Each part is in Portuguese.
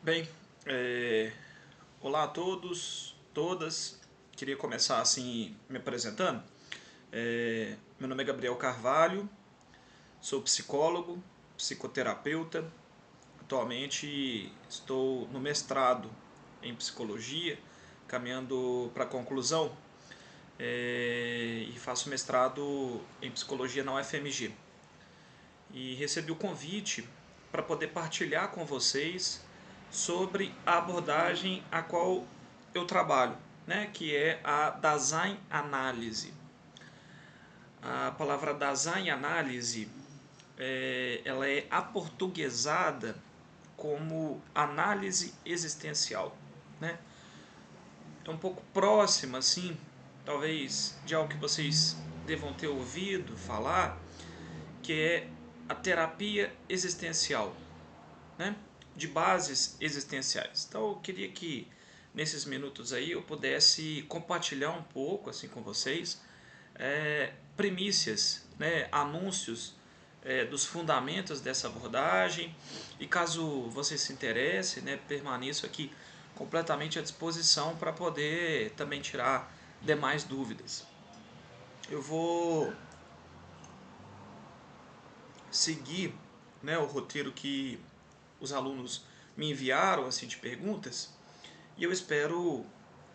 Bem, olá a todos, todas. Queria começar assim me apresentando. Meu nome é Gabriel Carvalho, sou psicólogo, psicoterapeuta. Atualmente estou no mestrado em psicologia, caminhando para a conclusão, e faço mestrado em psicologia na UFMG. E recebi o convite para poder partilhar com vocês sobre a abordagem a qual eu trabalho, né, que é a Dasein Análise. A palavra Dasein Análise ela é aportuguesada como análise existencial, né? É um pouco próxima, assim, talvez de algo que vocês devam ter ouvido falar, que é a terapia existencial, né? De bases existenciais. Então eu queria que nesses minutos aí eu pudesse compartilhar um pouco assim com vocês primícias, né, anúncios dos fundamentos dessa abordagem, e caso você se interesse, né, permaneço aqui completamente à disposição para poder também tirar demais dúvidas. Eu vou seguir, né, o roteiro que os alunos me enviaram assim de perguntas e eu espero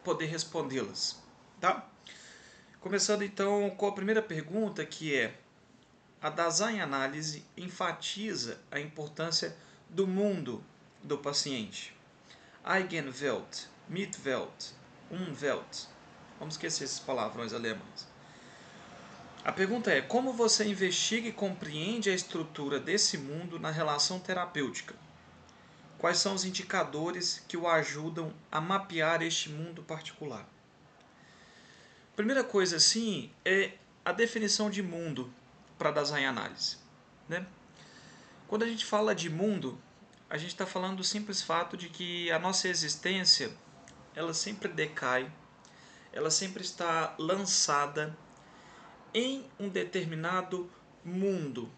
poder respondê-las, tá? Começando então com a primeira pergunta, que é: a Dasein Análise enfatiza a importância do mundo do paciente. Eigenwelt, Mitwelt, Umwelt. Vamos esquecer esses palavrões alemães. A pergunta é: como você investiga e compreende a estrutura desse mundo na relação terapêutica? Quais são os indicadores que o ajudam a mapear este mundo particular? Primeira coisa, assim, é a definição de mundo para Dasein Análise, né? Quando a gente fala de mundo, a gente está falando do simples fato de que a nossa existência ela sempre decai, ela sempre está lançada em um determinado mundo,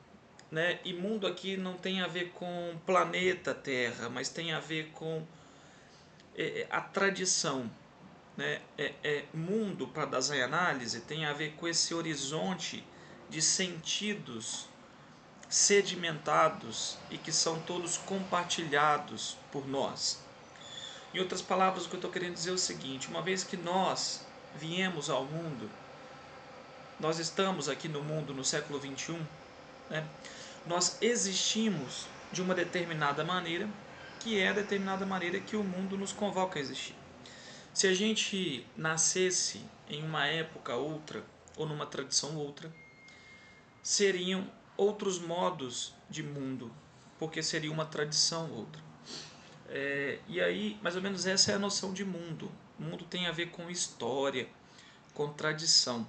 né? E mundo aqui não tem a ver com planeta Terra, mas tem a ver com a tradição, né? Mundo para Dasein Análise tem a ver com esse horizonte de sentidos sedimentados e que são todos compartilhados por nós. Em outras palavras, o que eu estou querendo dizer é o seguinte: uma vez que nós viemos ao mundo, nós estamos aqui no mundo no século XXI, né? Nós existimos de uma determinada maneira, que é a determinada maneira que o mundo nos convoca a existir. Se a gente nascesse em uma época outra, ou numa tradição outra, seriam outros modos de mundo, porque seria uma tradição outra. E aí, mais ou menos essa é a noção de mundo. Mundo tem a ver com história, com tradição,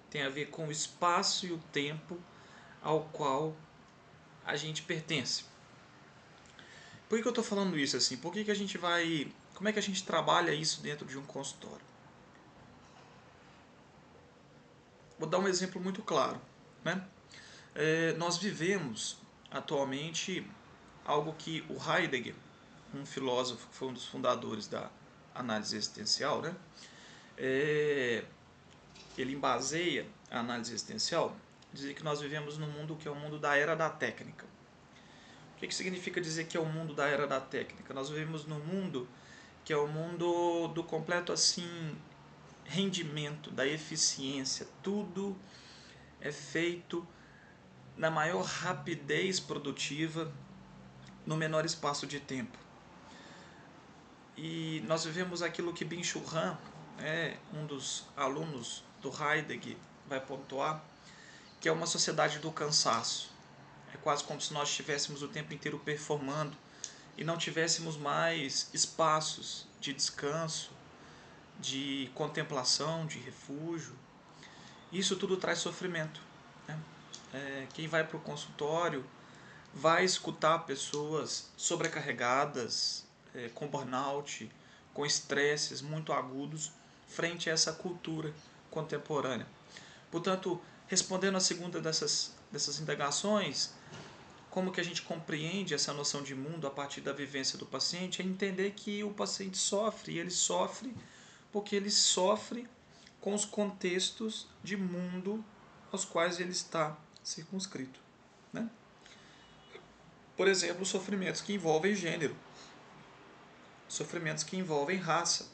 tem a ver com o espaço e o tempo ao qual a gente pertence. Por que eu estou falando isso assim? Por que a gente vai... Como é que a gente trabalha isso dentro de um consultório? Vou dar um exemplo muito claro, né? Nós vivemos atualmente algo que o Heidegger, um filósofo que foi um dos fundadores da análise existencial, né? Ele embaseia a análise existencial dizer que nós vivemos num mundo que é o mundo da era da técnica. O que significa dizer que é o mundo da era da técnica? Nós vivemos num mundo que é o mundo do completo assim rendimento, da eficiência. Tudo é feito na maior rapidez produtiva no menor espaço de tempo. E nós vivemos aquilo que Bin-Chul Han, um dos alunos do Heidegger, vai pontuar, que é uma sociedade do cansaço. É quase como se nós estivéssemos o tempo inteiro performando e não tivéssemos mais espaços de descanso, de contemplação, de refúgio. Isso tudo traz sofrimento, né? Quem vai para o consultório vai escutar pessoas sobrecarregadas, com burnout, com estresses muito agudos, frente a essa cultura contemporânea. Portanto, respondendo a segunda dessas indagações, como que a gente compreende essa noção de mundo a partir da vivência do paciente, é entender que o paciente sofre, e ele sofre porque ele sofre com os contextos de mundo aos quais ele está circunscrito, né? Por exemplo, sofrimentos que envolvem gênero, sofrimentos que envolvem raça,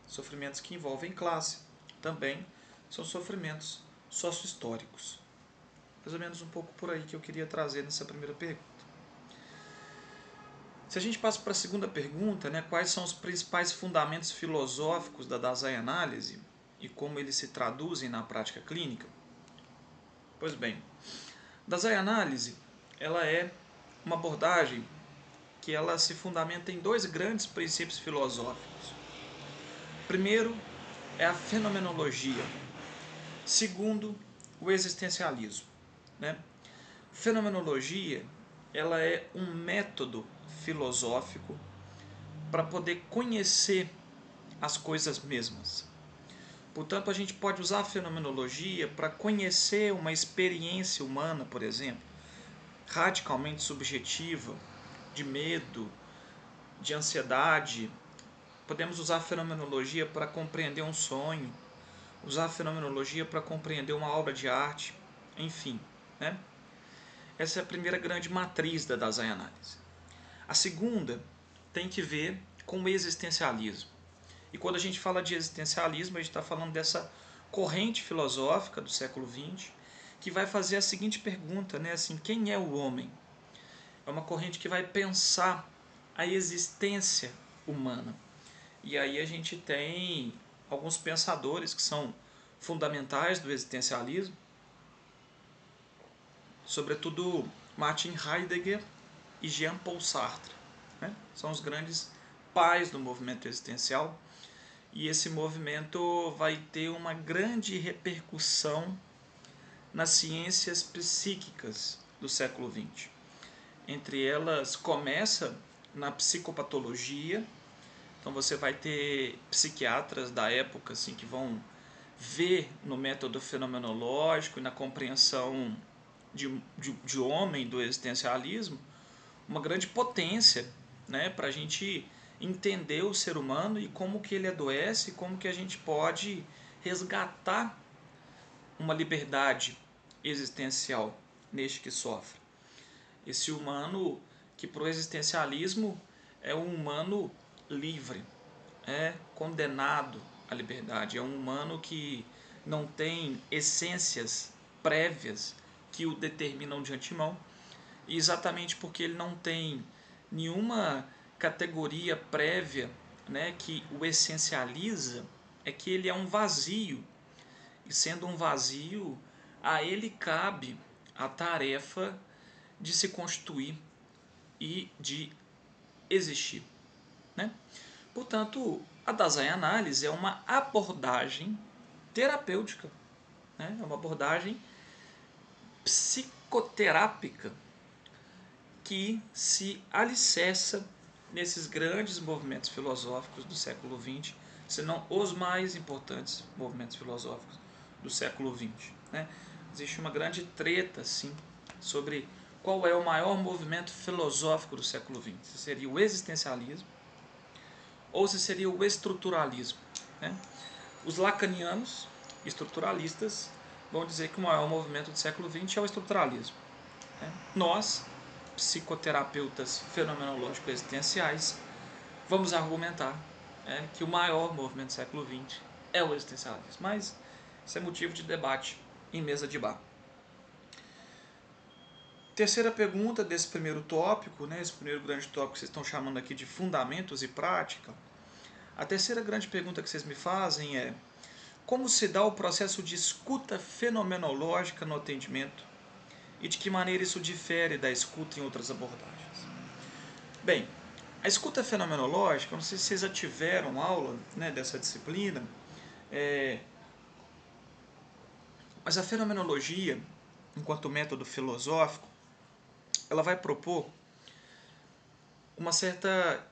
sofrimentos que envolvem classe, também são sofrimentos sócio-históricos. Mais ou menos um pouco por aí que eu queria trazer nessa primeira pergunta. Se a gente passa para a segunda pergunta, né, quais são os principais fundamentos filosóficos da Dasein-análise e como eles se traduzem na prática clínica? Pois bem, Dasein-análise ela é uma abordagem que ela se fundamenta em dois grandes princípios filosóficos. Primeiro é a fenomenologia. Segundo, o existencialismo, né? Fenomenologia ela é um método filosófico para poder conhecer as coisas mesmas. Portanto, a gente pode usar a fenomenologia para conhecer uma experiência humana, por exemplo, radicalmente subjetiva, de medo, de ansiedade. Podemos usar a fenomenologia para compreender um sonho, usar a fenomenologia para compreender uma obra de arte, enfim, né? Essa é a primeira grande matriz da Dasein-análise. A segunda tem que ver com o existencialismo. E quando a gente fala de existencialismo, a gente está falando dessa corrente filosófica do século XX que vai fazer a seguinte pergunta, né? Assim, quem é o homem? É uma corrente que vai pensar a existência humana. E aí a gente tem alguns pensadores que são fundamentais do existencialismo, sobretudo Martin Heidegger e Jean-Paul Sartre, né? São os grandes pais do movimento existencial, e esse movimento vai ter uma grande repercussão nas ciências psíquicas do século XX. Entre elas, começa na psicopatologia. Então você vai ter psiquiatras da época assim, que vão ver no método fenomenológico e na compreensão de homem do existencialismo uma grande potência, né, para a gente entender o ser humano e como que ele adoece, como que a gente pode resgatar uma liberdade existencial neste que sofre. Esse humano que para o existencialismo é um humano livre, é condenado à liberdade, é um humano que não tem essências prévias que o determinam de antemão, e exatamente porque ele não tem nenhuma categoria prévia, né, que o essencializa, é que ele é um vazio, e sendo um vazio, a ele cabe a tarefa de se constituir e de existir, né? Portanto, a Dasein-análise é uma abordagem terapêutica, né? É uma abordagem psicoterápica que se alicerça nesses grandes movimentos filosóficos do século XX, se não os mais importantes movimentos filosóficos do século XX, né? Existe uma grande treta, sim, sobre qual é o maior movimento filosófico do século XX. Se seria o existencialismo ou se seria o estruturalismo, né? Os lacanianos, estruturalistas, vão dizer que o maior movimento do século XX é o estruturalismo, né? Nós, psicoterapeutas fenomenológicos existenciais, vamos argumentar, que o maior movimento do século XX é o existencialismo. Mas isso é motivo de debate em mesa de bar. Terceira pergunta desse primeiro tópico, né, esse primeiro grande tópico que vocês estão chamando aqui de fundamentos e prática. A terceira grande pergunta que vocês me fazem é: como se dá o processo de escuta fenomenológica no atendimento e de que maneira isso difere da escuta em outras abordagens? Bem, a escuta fenomenológica, não sei se vocês já tiveram aula, né, dessa disciplina, mas a fenomenologia, enquanto método filosófico, ela vai propor uma certa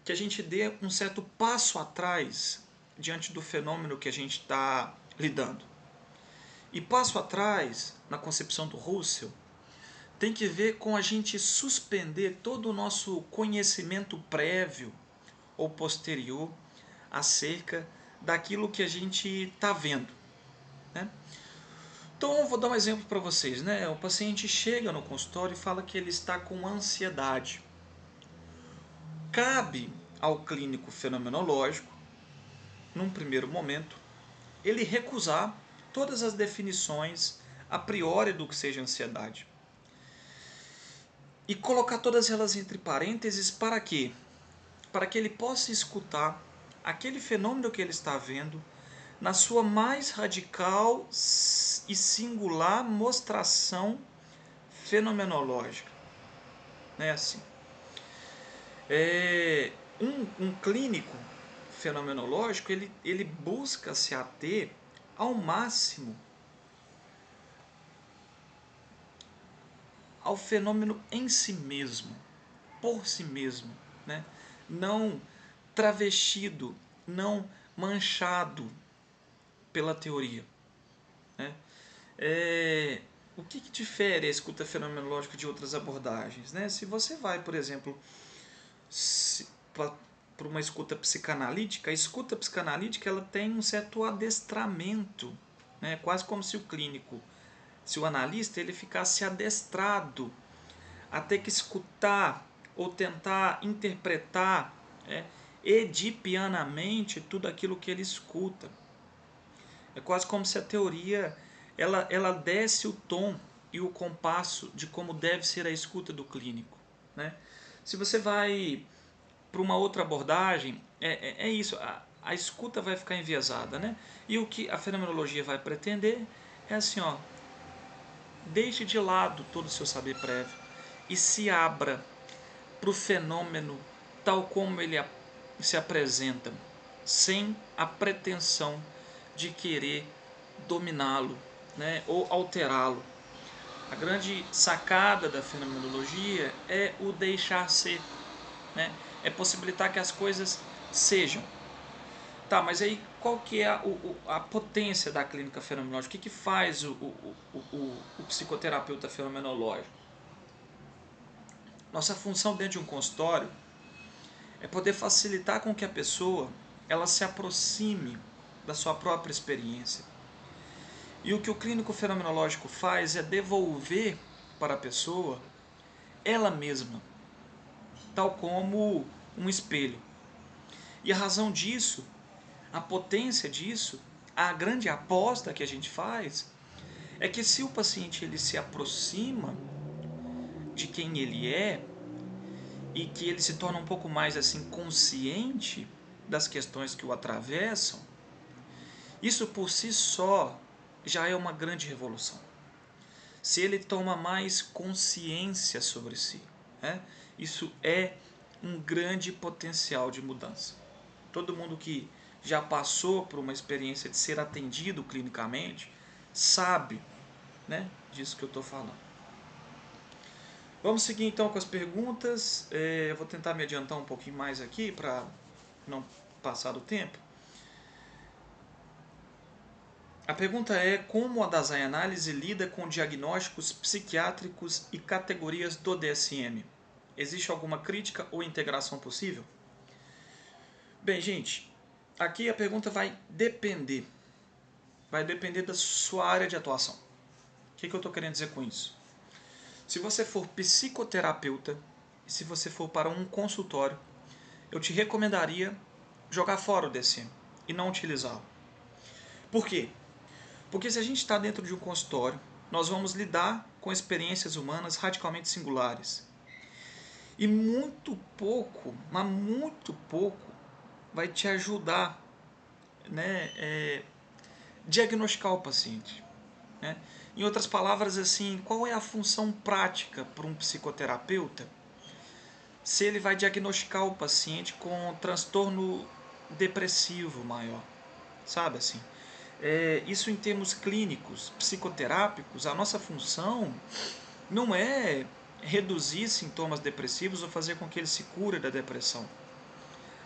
que a gente dê um certo passo atrás diante do fenômeno que a gente está lidando. E passo atrás, na concepção do Russell, tem que ver com a gente suspender todo o nosso conhecimento prévio ou posterior acerca daquilo que a gente está vendo, né? Então eu vou dar um exemplo para vocês, né? O paciente chega no consultório e fala que ele está com ansiedade. Cabe ao clínico fenomenológico, num primeiro momento, ele recusar todas as definições a priori do que seja ansiedade e colocar todas elas entre parênteses para quê? Para que ele possa escutar aquele fenômeno que ele está vendo na sua mais radical e singular mostração fenomenológica. Não é assim? Um clínico fenomenológico ele busca se ater ao máximo ao fenômeno em si mesmo, por si mesmo, né? Não travestido, não manchado pela teoria, né? O que difere a escuta fenomenológica de outras abordagens, né? Se você vai, por exemplo, para uma escuta psicanalítica, a escuta psicanalítica ela tem um certo adestramento, né? Quase como se o clínico, se o analista ele ficasse adestrado a ter que escutar ou tentar interpretar edipianamente tudo aquilo que ele escuta. É quase como se a teoria ela desse o tom e o compasso de como deve ser a escuta do clínico, né? Se você vai para uma outra abordagem, é isso, a escuta vai ficar enviesada, né? E o que a fenomenologia vai pretender é assim, ó, deixe de lado todo o seu saber prévio e se abra para o fenômeno tal como ele se apresenta, sem a pretensão de querer dominá-lo, né, ou alterá-lo. A grande sacada da fenomenologia é o deixar ser, né, é possibilitar que as coisas sejam. Tá, mas aí qual que é a potência da clínica fenomenológica? O que faz o psicoterapeuta fenomenológico? Nossa função dentro de um consultório é poder facilitar com que a pessoa ela se aproxime da sua própria experiência. E o que o clínico fenomenológico faz é devolver para a pessoa ela mesma, tal como um espelho. E a razão disso, a potência disso, a grande aposta que a gente faz é que se o paciente ele se aproxima de quem ele é e que ele se torna um pouco mais assim consciente das questões que o atravessam, isso por si só já é uma grande revolução. Se ele toma mais consciência sobre si, né? Isso é um grande potencial de mudança. Todo mundo que já passou por uma experiência de ser atendido clinicamente sabe, né, disso que eu estou falando. Vamos seguir então com as perguntas. Eu vou tentar me adiantar um pouquinho mais aqui para não passar do tempo. A pergunta é como a Dasein Análise lida com diagnósticos psiquiátricos e categorias do DSM? Existe alguma crítica ou integração possível? Bem, gente, aqui a pergunta vai depender. Vai depender da sua área de atuação. O que eu estou querendo dizer com isso? Se você for psicoterapeuta e se você for para um consultório, eu te recomendaria jogar fora o DSM e não utilizá-lo. Por quê? Porque se a gente está dentro de um consultório, nós vamos lidar com experiências humanas radicalmente singulares. E muito pouco, mas muito pouco, vai te ajudar, né, diagnosticar o paciente. Né? Em outras palavras, assim, qual é a função prática para um psicoterapeuta se ele vai diagnosticar o paciente com transtorno depressivo maior? Sabe assim? Isso em termos clínicos, psicoterápicos, a nossa função não é reduzir sintomas depressivos ou fazer com que ele se cure da depressão.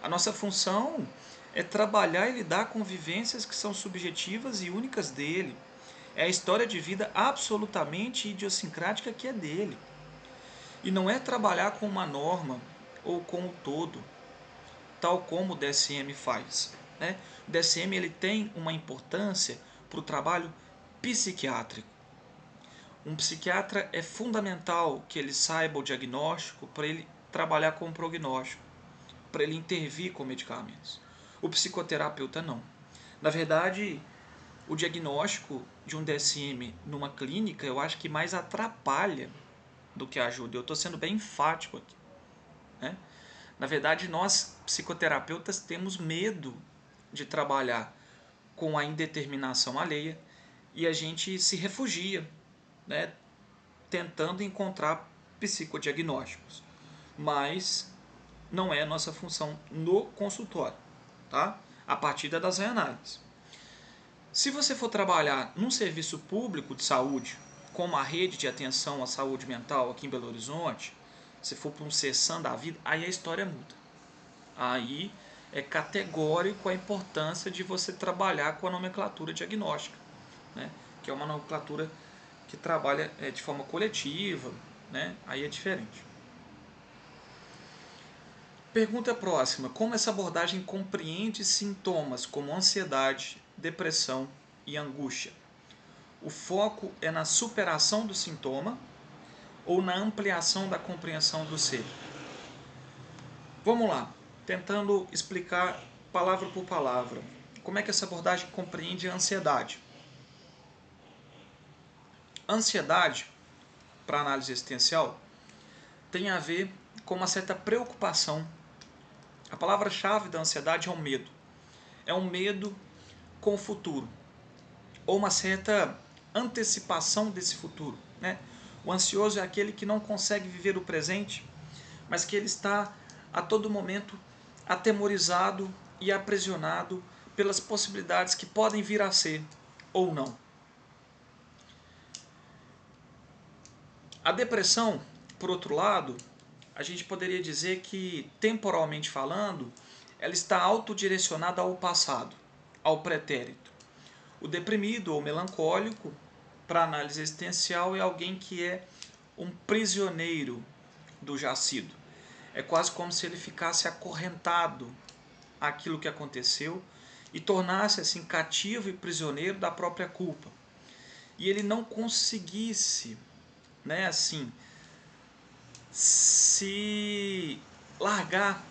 A nossa função é trabalhar e lidar com vivências que são subjetivas e únicas dele É a história de vida absolutamente idiosincrática que é dele. E não é trabalhar com uma norma ou com o todo, tal como o DSM faz. Né? O DSM ele tem uma importância para o trabalho psiquiátrico. Um psiquiatra é fundamental que ele saiba o diagnóstico para ele trabalhar com o prognóstico, para ele intervir com medicamentos. O psicoterapeuta não. Na verdade, o diagnóstico de um DSM numa clínica eu acho que mais atrapalha do que ajuda. Eu estou sendo bem enfático aqui. Né? Na verdade, nós psicoterapeutas temos medo de trabalhar com a indeterminação alheia e a gente se refugia, né, tentando encontrar psicodiagnósticos. Mas não é nossa função no consultório, tá? A partir das reanálises. Se você for trabalhar num serviço público de saúde, como a rede de atenção à saúde mental aqui em Belo Horizonte, se for para um CESAM da vida, aí a história muda. Aí é categórico a importância de você trabalhar com a nomenclatura diagnóstica, né? Que é uma nomenclatura que trabalha de forma coletiva, né? Aí é diferente. Pergunta próxima: como essa abordagem compreende sintomas como ansiedade, depressão e angústia? O foco é na superação do sintoma ou na ampliação da compreensão do ser? Vamos lá, tentando explicar palavra por palavra. Como é que essa abordagem compreende a ansiedade? Ansiedade, para análise existencial, tem a ver com uma certa preocupação. A palavra-chave da ansiedade é o medo. É um medo com o futuro, ou uma certa antecipação desse futuro. Né? O ansioso é aquele que não consegue viver o presente, mas que ele está a todo momento atemorizado e aprisionado pelas possibilidades que podem vir a ser ou não. A depressão, por outro lado, a gente poderia dizer que, temporalmente falando, ela está autodirecionada ao passado, ao pretérito. O deprimido ou melancólico, para análise existencial, é alguém que é um prisioneiro do jacido. É quase como se ele ficasse acorrentado àquilo que aconteceu e tornasse assim cativo e prisioneiro da própria culpa. E ele não conseguisse, né, assim, se largar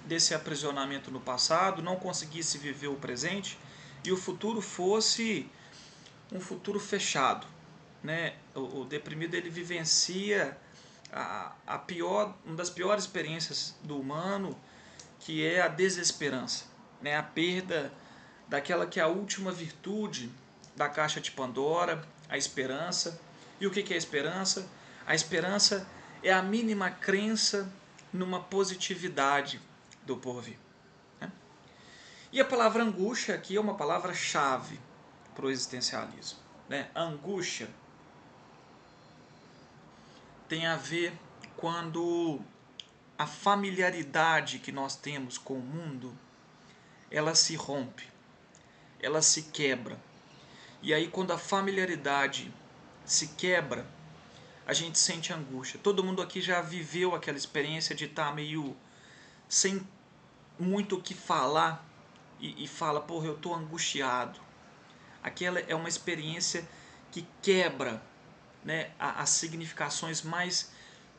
desse aprisionamento no passado, não conseguisse viver o presente e o futuro fosse um futuro fechado. Né? O deprimido ele vivencia uma das piores experiências do humano, que é a desesperança, né? A perda daquela que é a última virtude da caixa de Pandora, a esperança. E o que é a esperança? A esperança é a mínima crença numa positividade do porvir. Né? E a palavra angústia aqui é uma palavra-chave para o existencialismo. Né? A angústia tem a ver quando a familiaridade que nós temos com o mundo, ela se rompe, ela se quebra. E aí quando a familiaridade se quebra, a gente sente angústia. Todo mundo aqui já viveu aquela experiência de estar meio sem muito o que falar e fala, porra, eu estou angustiado. Aquela é uma experiência que quebra, né, as significações mais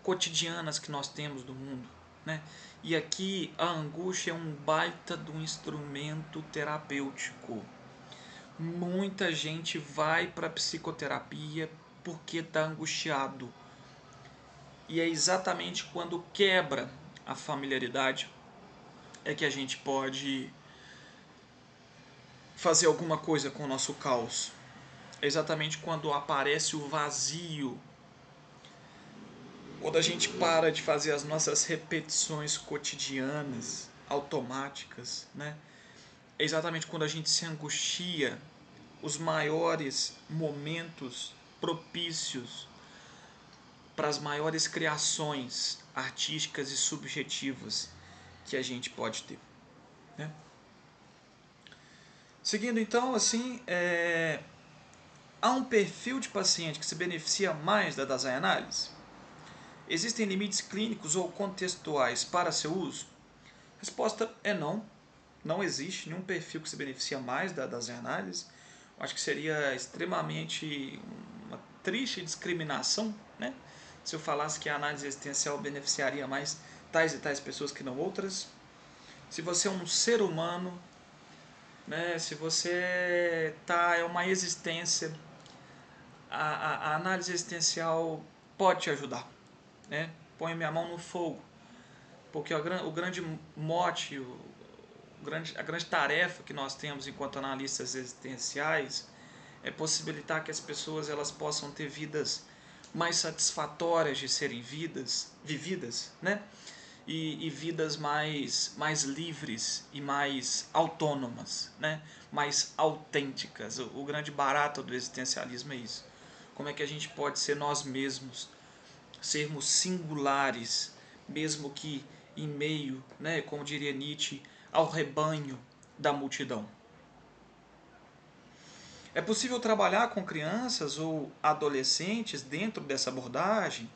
cotidianas que nós temos do mundo. Né? E aqui a angústia é um baita de um instrumento terapêutico. Muita gente vai para a psicoterapia porque está angustiado. E é exatamente quando quebra a familiaridade é que a gente pode fazer alguma coisa com o nosso caos. É exatamente quando aparece o vazio, quando a gente para de fazer as nossas repetições cotidianas, automáticas, né? É exatamente quando a gente se angustia, os maiores momentos propícios para as maiores criações artísticas e subjetivas que a gente pode ter. Né? Seguindo então, assim, Há um perfil de paciente que se beneficia mais da desenho-análise? Existem limites clínicos ou contextuais para seu uso? Resposta é não. Não existe nenhum perfil que se beneficia mais da desenho-análise. Acho que seria extremamente uma triste discriminação, né? Se eu falasse que a análise existencial beneficiaria mais tais e tais pessoas que não outras. Se você é um ser humano, né? Se você é uma existência, a análise existencial pode te ajudar, né? Põe minha mão no fogo, porque o grande mote, a grande tarefa que nós temos enquanto analistas existenciais é possibilitar que as pessoas elas possam ter vidas mais satisfatórias de serem vividas, né? E vidas mais livres e mais autônomas, né? Mais autênticas. O grande barato do existencialismo é isso. Como é que a gente pode ser nós mesmos, sermos singulares, mesmo que em meio, né, como diria Nietzsche, ao rebanho da multidão. É possível trabalhar com crianças ou adolescentes dentro dessa abordagem?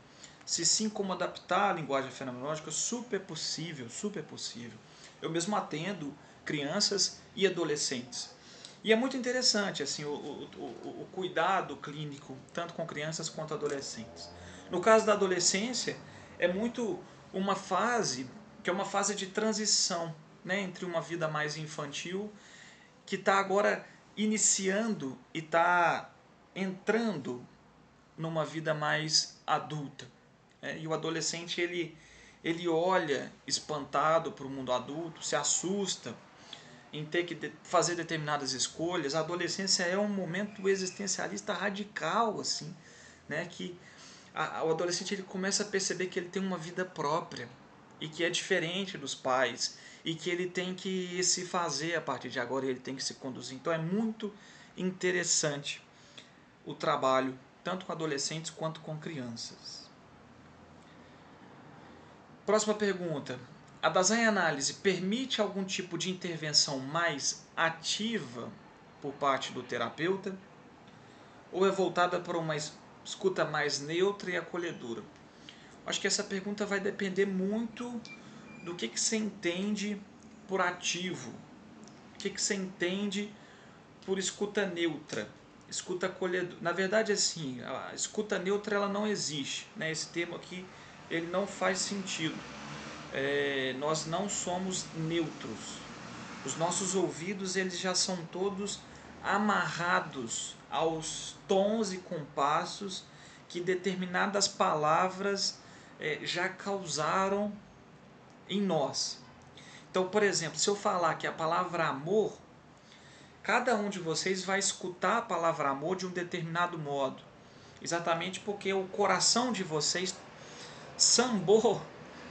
Se sim, como adaptar a linguagem fenomenológica? Super possível, super possível. Eu mesmo atendo crianças e adolescentes. E é muito interessante assim, o cuidado clínico, tanto com crianças quanto adolescentes. No caso da adolescência, é muito uma fase que é uma fase de transição, né, entre uma vida mais infantil, que está agora iniciando e está entrando numa vida mais adulta. E o adolescente ele olha espantado para o mundo adulto, se assusta em ter que fazer determinadas escolhas. A adolescência é um momento existencialista radical, assim, né? Que o adolescente ele começa a perceber que ele tem uma vida própria e que é diferente dos pais e que ele tem que se fazer a partir de agora, ele tem que se conduzir. Então é muito interessante o trabalho tanto com adolescentes quanto com crianças. Próxima pergunta. A design análise permite algum tipo de intervenção mais ativa por parte do terapeuta ou é voltada para uma escuta mais neutra e acolhedora? Acho que essa pergunta vai depender muito do que você entende por ativo, o que você entende por escuta neutra, escuta acolhedora. Na verdade, assim, a escuta neutra ela não existe, né? Esse termo aqui ele não faz sentido. Nós não somos neutros. Os nossos ouvidos eles já são todos amarrados aos tons e compassos que determinadas palavras já causaram em nós. Então, por exemplo, se eu falar que a palavra amor, cada um de vocês vai escutar a palavra amor de um determinado modo. Exatamente porque o coração de vocês sambou,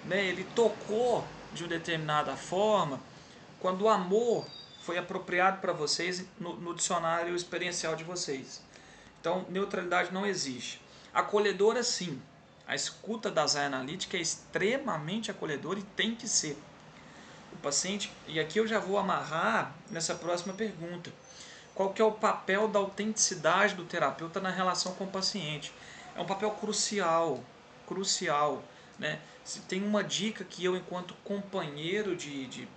né? Ele tocou de uma determinada forma quando o amor foi apropriado para vocês no dicionário experiencial de vocês. Então, neutralidade não existe. Acolhedora, sim. A escuta da Zaya Analítica é extremamente acolhedora e tem que ser. O paciente, e aqui eu já vou amarrar nessa próxima pergunta. Qual que é o papel da autenticidade do terapeuta na relação com o paciente? É um papel crucial, crucial. Né? Se tem uma dica que eu, enquanto companheiro de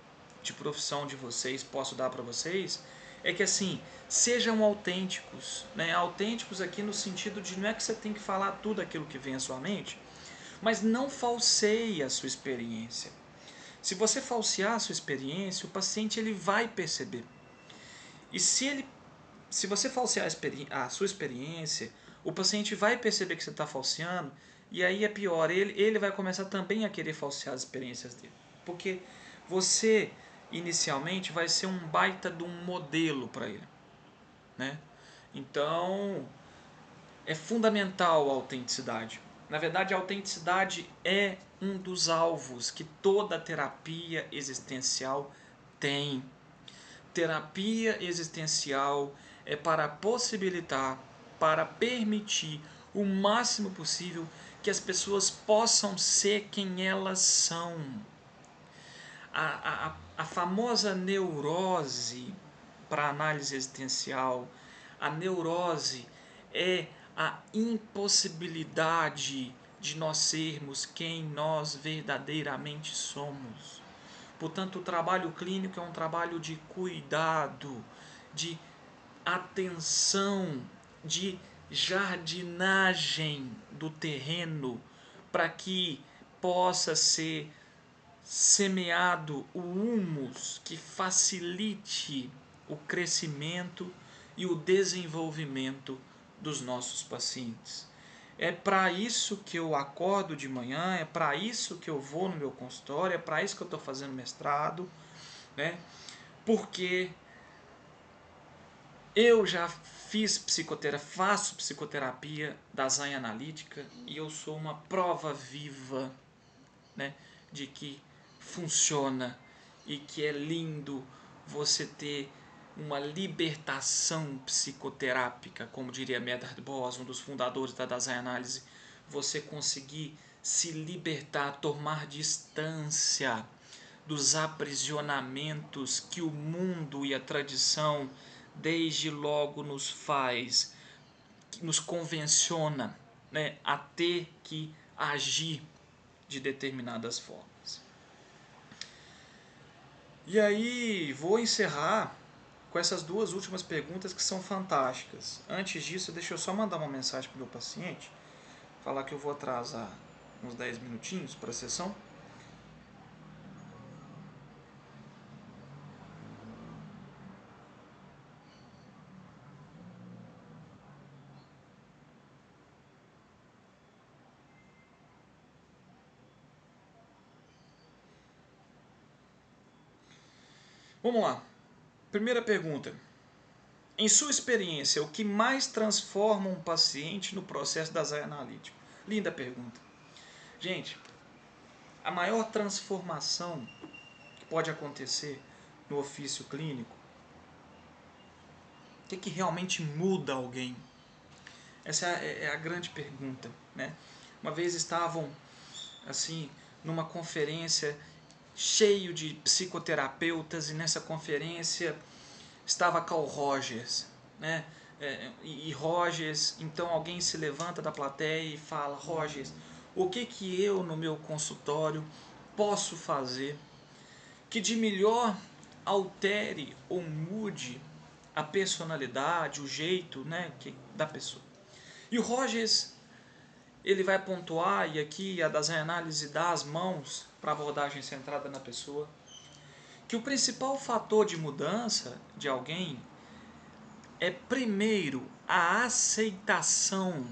profissão de vocês, posso dar para vocês, é que assim, sejam autênticos. Né? Autênticos aqui no sentido de não é que você tem que falar tudo aquilo que vem à sua mente, mas não falseie a sua experiência. Se você falsear a sua experiência, o paciente ele vai perceber. E se você falsear a sua experiência, o paciente vai perceber que você está falseando, e aí é pior, ele vai começar também a querer falsear as experiências dele. Porque você, inicialmente, vai ser um baita de um modelo para ele. Né? Então, é fundamental a autenticidade. Na verdade, a autenticidade é um dos alvos que toda terapia existencial tem. Terapia existencial é para possibilitar, para permitir o máximo possível que as pessoas possam ser quem elas são. A famosa neurose para análise existencial, a neurose é a impossibilidade de nós sermos quem nós verdadeiramente somos. Portanto, o trabalho clínico é um trabalho de cuidado, de atenção, de jardinagem do terreno para que possa ser semeado o humus que facilite o crescimento e o desenvolvimento dos nossos pacientes. É para isso que eu acordo de manhã, é para isso que eu vou no meu consultório, é para isso que eu estou fazendo mestrado, né? Porque eu já faço psicoterapia da Zen Analítica e eu sou uma prova viva, né, de que funciona e que é lindo você ter uma libertação psicoterápica, como diria Medard Boas, um dos fundadores da Dasein Análise, você conseguir se libertar, tomar distância dos aprisionamentos que o mundo e a tradição desde logo nos faz, nos convenciona, né, a ter que agir de determinadas formas. E aí vou encerrar com essas duas últimas perguntas que são fantásticas. Antes disso, deixa eu só mandar uma mensagem para o meu paciente, falar que eu vou atrasar uns 10 minutinhos para a sessão. Vamos lá. Primeira pergunta. Em sua experiência, o que mais transforma um paciente no processo da Zen Analítico? Linda pergunta. Gente, a maior transformação que pode acontecer no ofício clínico, o que realmente muda alguém? Essa é a grande pergunta, né? Uma vez estavam, assim, numa conferência cheio de psicoterapeutas e nessa conferência estava Carl Rogers, né? E Rogers, então alguém se levanta da plateia e fala: Rogers, o que eu no meu consultório posso fazer que de melhor altere ou mude a personalidade, o jeito, né, da pessoa? E o Rogers, ele vai pontuar, e aqui a Dasein Análise dá as mãos para abordagem centrada na pessoa, que o principal fator de mudança de alguém é, primeiro, a aceitação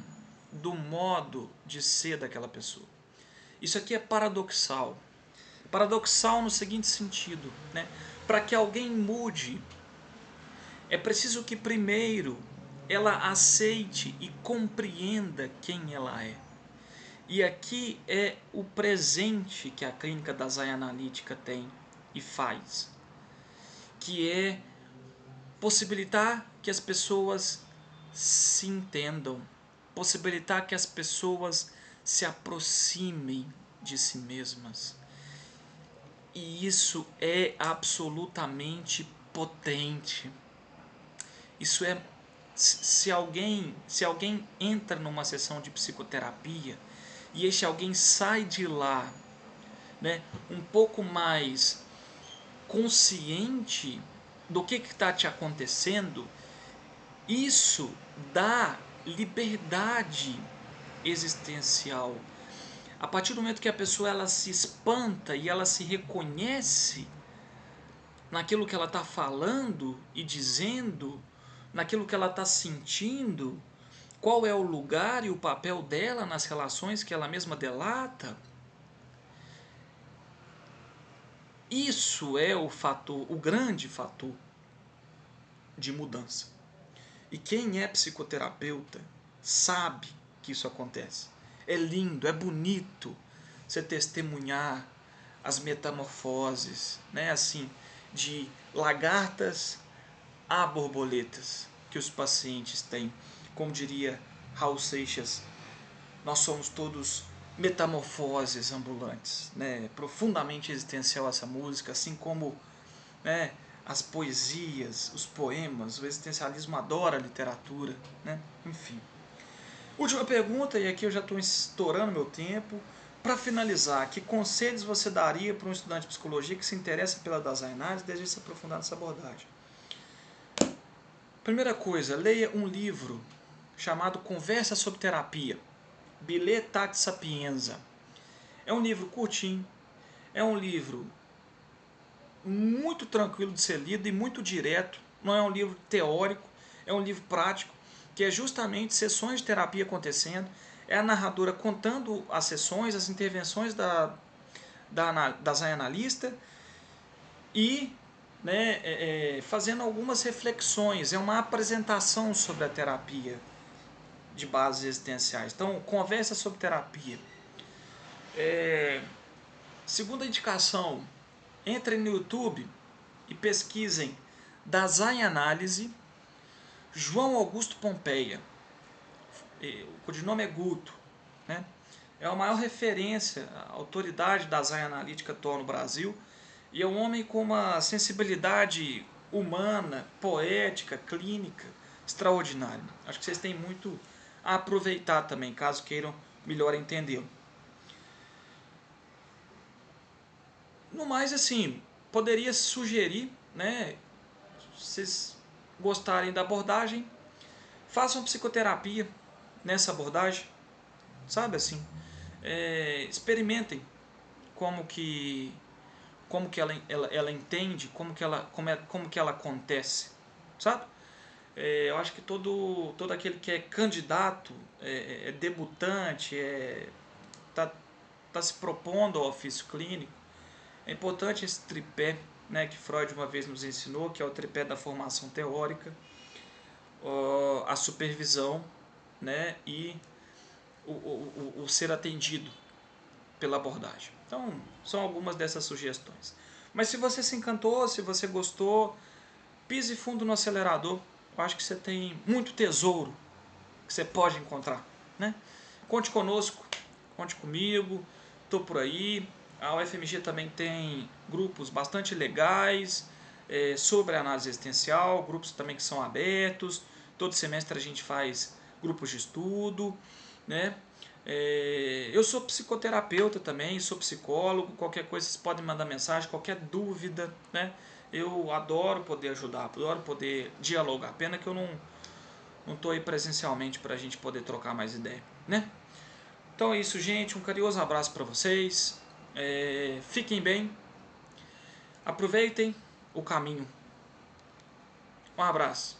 do modo de ser daquela pessoa. Isso aqui é paradoxal. Paradoxal no seguinte sentido, né? Para que alguém mude, é preciso que primeiro ela aceite e compreenda quem ela é. E aqui é o presente que a clínica da Zen Analítica tem e faz, que é possibilitar que as pessoas se entendam, possibilitar que as pessoas se aproximem de si mesmas. E isso é absolutamente potente. Isso é, se alguém entra numa sessão de psicoterapia e este alguém sai de lá, né, um pouco mais consciente do que está te acontecendo, isso dá liberdade existencial. A partir do momento que a pessoa ela se espanta e ela se reconhece naquilo que ela está falando e dizendo, naquilo que ela está sentindo, qual é o lugar e o papel dela nas relações que ela mesma delata, isso é o fator, o grande fator de mudança. E quem é psicoterapeuta sabe que isso acontece. É lindo, é bonito você testemunhar as metamorfoses, né, assim, de lagartas a borboletas que os pacientes têm. Como diria Raul Seixas, nós somos todos metamorfoses ambulantes, né? Profundamente existencial essa música, assim como, né, as poesias, os poemas, o existencialismo adora a literatura, né? Enfim. Última pergunta, e aqui eu já estou estourando meu tempo. Para finalizar, que conselhos você daria para um estudante de psicologia que se interessa pela design análise e deseja se aprofundar nessa abordagem? Primeira coisa, leia um livro chamado Conversa sobre Terapia, Billet Tati Sapienza. É um livro curtinho, é um livro muito tranquilo de ser lido e muito direto, não é um livro teórico, é um livro prático, que é justamente sessões de terapia acontecendo, é a narradora contando as sessões, as intervenções da design analista e fazendo algumas reflexões, é uma apresentação sobre a terapia de bases existenciais. Então, conversa sobre terapia. Segunda indicação, entrem no YouTube e pesquisem Design Análise João Augusto Pompeia. O codinome é Guto, né? É a maior referência, a autoridade da design analítica atual no Brasil, e é um homem com uma sensibilidade humana, poética, clínica, extraordinária. Acho que vocês têm muito a aproveitar também, caso queiram melhor entendê-lo. No mais, assim, poderia sugerir, né, se vocês gostarem da abordagem, façam psicoterapia nessa abordagem, sabe assim, experimentem como que ela entende, como que ela acontece, sabe? Eu acho que todo aquele que é candidato, debutante, tá se propondo ao ofício clínico, é importante esse tripé, né, que Freud uma vez nos ensinou, que é o tripé da formação teórica, a supervisão, né, e o ser atendido pela abordagem. Então, são algumas dessas sugestões. Mas se você se encantou, se você gostou, pise fundo no acelerador. Eu acho que você tem muito tesouro que você pode encontrar, né? Conte conosco, conte comigo, estou por aí. A UFMG também tem grupos bastante legais sobre análise existencial, grupos também que são abertos. Todo semestre a gente faz grupos de estudo, né? Eu sou psicoterapeuta também, sou psicólogo, qualquer coisa vocês podem mandar mensagem, qualquer dúvida, né? Eu adoro poder ajudar, adoro poder dialogar. Pena que eu não estou aí presencialmente para a gente poder trocar mais ideia, né? Então é isso, gente. Um carinhoso abraço para vocês. Fiquem bem. Aproveitem o caminho. Um abraço.